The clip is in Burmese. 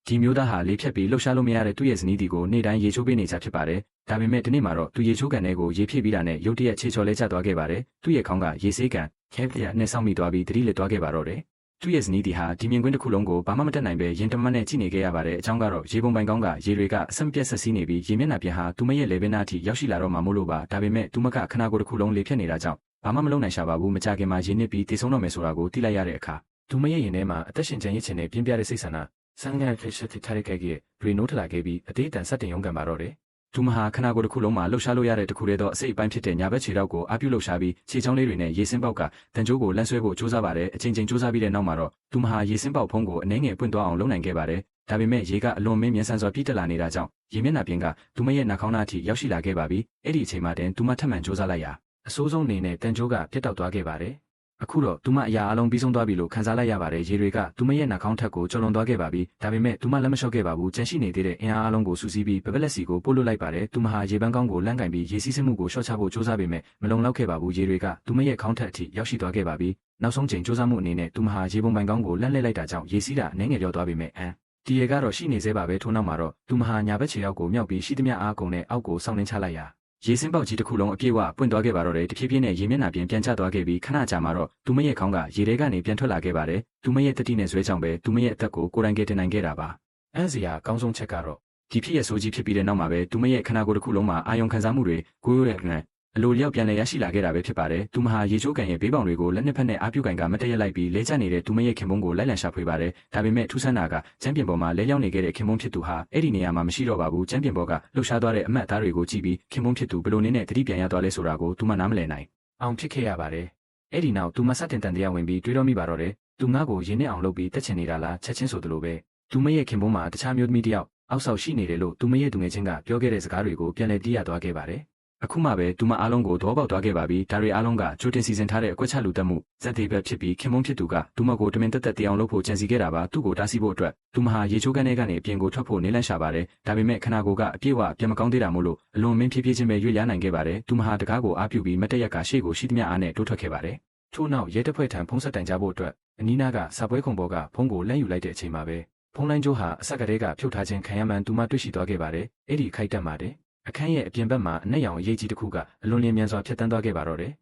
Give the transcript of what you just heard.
ဒီမျိုးသားဟာလေဖြတ်ပြီးလှုပ်ရှားလို့မရတဲ့သူ့ရဲ့ဇနီးတီကိုနေ့တိုင်းရေချိုးပေးနေကြဖြစ်ပါတယ်။ဒါပေမဲ့ဒီနေ့မှာတော့သူရေချိုးကန်ထဲကိုရေဖြည့်ပြီးတာနဲ့ရုတ်တရက်ခြေချော်လဲကျသွားခဲ့ပါတယ်။သူ့ရဲ့ခေါင်းကရေဆေးကန်ခဲပြက်နဲ့ဆောက်မိသွားပြီးတတိလက်သွားခဲ့ပါတော့တယ်။သူ့ရဲ့ဇနီးတီဟာဒီမြင်ကွင်းတစ်ခုလုံးကိုဘာမှမတတ်နိုင်ပဲရင်တမတ်နဲ့ကြည့်နေခဲ့ရပါတယ်။အကြောင်းကတော့ရေပုံပိုင်ကောင်းကရေတွေကအဆက်မပြတ်ဆက်စီးနေပြီးရေမျက်နှာပြင်ဟာသူမရဲ့လေပင်နာအထိရောက်ရှိလာတော့မှမို့လို့ပါ။ဒါပေမဲ့သူမကခနာကိုတစ်ခုလုံးလေဖြတ်နေတာကြောင့်ဘာမှမလုပ်နိုင်ရှာပါဘူး။မကြခင်မှာရေနစ်ပြီးတည်ဆုံးတော့မယ်ဆိုတာကိုသိလိုက်ရတဲ့အခါသူမရဲ့ရင်ထဲမှာအသက်ရှင်ကျန်ရစ်ခြင်းနဲ့ပြင်းပြတဲ့စိတ်ဆန္ဒဆန်းငယ်ဖြစ်ဖြစ်ထားတဲ့ခဲ့ကြီးတွေနိုးထလာခဲ့ပြီးအသေးအတန်ဆက်တင်ရုံးကန်ပါတော့တယ်။သူမဟာခနာကိုတစ်ခုလုံးမှာလှုပ်ရှားလို့ရတဲ့တစ်ခုတည်းသောအစိတ်အပိုင်းဖြစ်တဲ့ညာဘက်ခြေထောက်ကိုအပြုလှုပ်ရှားပြီးခြေချောင်းလေးတွေနဲ့ရေစင်းပေါက်ကတန်ကြိုးကိုလန့်ဆွဲဖို့ကြိုးစားပါတယ်။အချိန်ချင်းကြိုးစားပြီးတဲ့နောက်မှာတော့သူမဟာရေစင်းပေါက်ဖုံးကိုအနှဲငယ်ပွင့်သွားအောင်လုပ်နိုင်ခဲ့ပါတယ်။ဒါပေမဲ့ရေကအလွန်မင်းမြန်ဆန်စွာပြည့်တက်လာနေတာကြောင့်ရေမျက်နှာပြင်ကသူမရဲ့နှာခေါင်းသားအထိရောက်ရှိလာခဲ့ပါပြီ။အဲ့ဒီအချိန်မှာတင်သူမထပ်မံကြိုးစားလိုက်ရာအဆိုးဆုံးအနေနဲ့တန်ကြိုးကပြတ်တောက်သွားခဲ့ပါတယ်။အခုတော့သူမအရာအလုံးပြီးဆုံးသွားပြီလို့ခံစားလိုက်ရပါတယ်ရေတွေကသူမရဲ့နှာခေါင်းထက်ကိုကျော်လွန်သွားခဲ့ပါပြီဒါပေမဲ့သူမလက်မလျှော့ခဲ့ပါဘူးကြန့်ရှိနေသေးတဲ့အင်အားအလုံးကိုစူးစီးပြီးပပလက်စီကိုပို့လွတ်လိုက်ပါတယ်သူမဟာရေပန်းကောင်းကိုလန့်ကင်ပြီးရေစီးဆင်းမှုကိုရှော့ချဖို့ကြိုးစားပေမဲ့မလုံလောက်ခဲ့ပါဘူးရေတွေကသူမရဲ့ခေါင်းထက်အထိရောက်ရှိသွားခဲ့ပါပြီနောက်ဆုံးချိန်ကြိုးစားမှုအနေနဲ့သူမဟာရေပုံပိုင်ကောင်းကိုလန့်လှည့်လိုက်တာကြောင့်ရေစီးတာအနှဲငယ်လျော့သွားပေမဲ့ဒီရေကတော့ရှိနေသေးပါပဲထို့နောက်မှာတော့သူမဟာညာဘက်ခြေရောက်ကိုမြောက်ပြီးရှိသမျှအားကုန်နဲ့အောက်ကိုစောင့်နှင်းချလိုက်ရာရေစင်းပေါက်ကြီးတစ်ခုလုံးအပြည့်အဝပွင့်သွားခဲ့ပါတော့တယ်တဖြည်းဖြည်းနဲ့ရေမျက်နှာပြင်ပြန်ကျသွားခဲ့ပြီးခဏကြာမှာတော့သူမရဲ့ခေါင်းကရေထဲကနေပြန်ထွက်လာခဲ့ပါတယ်သူမရဲ့တတိနဲ့ဇွဲကြောင့်ပဲသူမရဲ့အသက်ကိုကိုယ်တိုင်ကယ်တင်နိုင်ခဲ့တာပါအံ့စရာအကောင်းဆုံးချက်ကတော့ဒီဖြစ်ရဆိုးကြီးဖြစ်ပြီးတဲ့နောက်မှာပဲသူမရဲ့ခနာကိုယ်တစ်ခုလုံးမှာအာယုံခံစားမှုတွေကိုယ်ရဲ့အလိုလျောက်ပြန်လည်ရရှိလာခဲ့တာပဲဖြစ်ပါတယ်သူမဟာရေချိုးကန်ရဲ့ဘေးပေါင်တွေကိုလက်နှစ်ဖက်နဲ့အားပြုကန်ကမတည့်ရလိုက်ပြီးလဲကျနေတဲ့သူမရဲ့ခင်ပွန်းကိုလိုက်လံရှာဖွေပါတယ်ဒါပေမဲ့ထူးဆန်းတာကကျမ်းပြင်ပေါ်မှာလဲလျောက်နေခဲ့တဲ့ခင်ပွန်းဖြစ်သူဟာအဲ့ဒီနေရာမှာမရှိတော့ပါဘူးကျမ်းပြင်ပေါ်ကလှုပ်ရှားသွားတဲ့အမတ်သားတွေကိုကြည့်ပြီးခင်ပွန်းဖြစ်သူဘယ်လိုနည်းနဲ့တတိပြန်ရသွားလဲဆိုတာကိုသူမနားမလည်နိုင်အောင်ဖြစ်ခဲ့ရပါတယ်အဲ့ဒီနောက်သူမစတင်တန်တရားဝင်ပြီးတွေးတော့မိပါတော့တယ်သူငါ့ကိုရင်းနှီးအောင်လုပ်ပြီးတက်ချင်နေတာလားချက်ချင်းဆိုသလိုပဲသူမရဲ့ခင်ပွန်းမှာတခြားမျိုးသမီးတယောက်အောက်ဆောက်ရှိနေတယ်လို့သူမရဲ့သူငယ်ချင်းကပြောခဲ့တဲ့စကားတွေကိုပြန်လည်သိရသွားခဲ့ပါတယ်အခုမှပဲသူမအားလုံးကိုသဘောပေါက်သွားခဲ့ပါပြီဒါတွေအားလုံးကကြိုတင်စီစဉ်ထားတဲ့အကွက်ချလူတက်မှုဇက်သေးပဲဖြစ်ပြီးခင်မုန်းဖြစ်သူကသူမကိုတမင်တက်တက်တရားအောင်လုပ်ဖို့ကြံစီခဲ့တာပါသူ့ကိုတားဆီးဖို့အတွက်သူမဟာရေချိုးကန်းထဲကနေအပြင်ကိုထွက်ဖို့နေလန့်ရှာပါတယ်ဒါပေမဲ့ခနာကိုကအပြည့်အဝပြန်မကောင်းသေးတာမို့လို့အလွန်မင်းဖြည်းဖြည်းချင်းပဲရွေ့ရနိုင်ခဲ့ပါတယ်သူမဟာတကားကိုအားပြုပြီးမတက်ရက်ကရှေ့ကိုရှိသမျှအားနဲ့တိုးထွက်ခဲ့ပါတယ်ထို့နောက်ရဲတပ်ဖွဲ့ထံဖုံးဆက်တိုင်ကြဖို့အတွက်အနီးနားကစာပွဲခုံပေါ်ကဖုံးကိုလက်ယူလိုက်တဲ့အချိန်မှာပဲဖုံးလိုင်းကျိုးဟာအဆက်ကလေးကဖြုတ်ထားခြင်းခံရမှန်းသူမတွေ့ရှိသွားခဲ့ပါတယ်အဲ့ဒီခိုက်တက်မှာတဲ့အခန်းရဲ့အပြင်ဘက်မှာအနက်ရောင်အရေးကြီးတစ်ခုကအလွန်လျင်မြန်စွာဖြတ်တန်းသွားခဲ့ပါတော့တယ်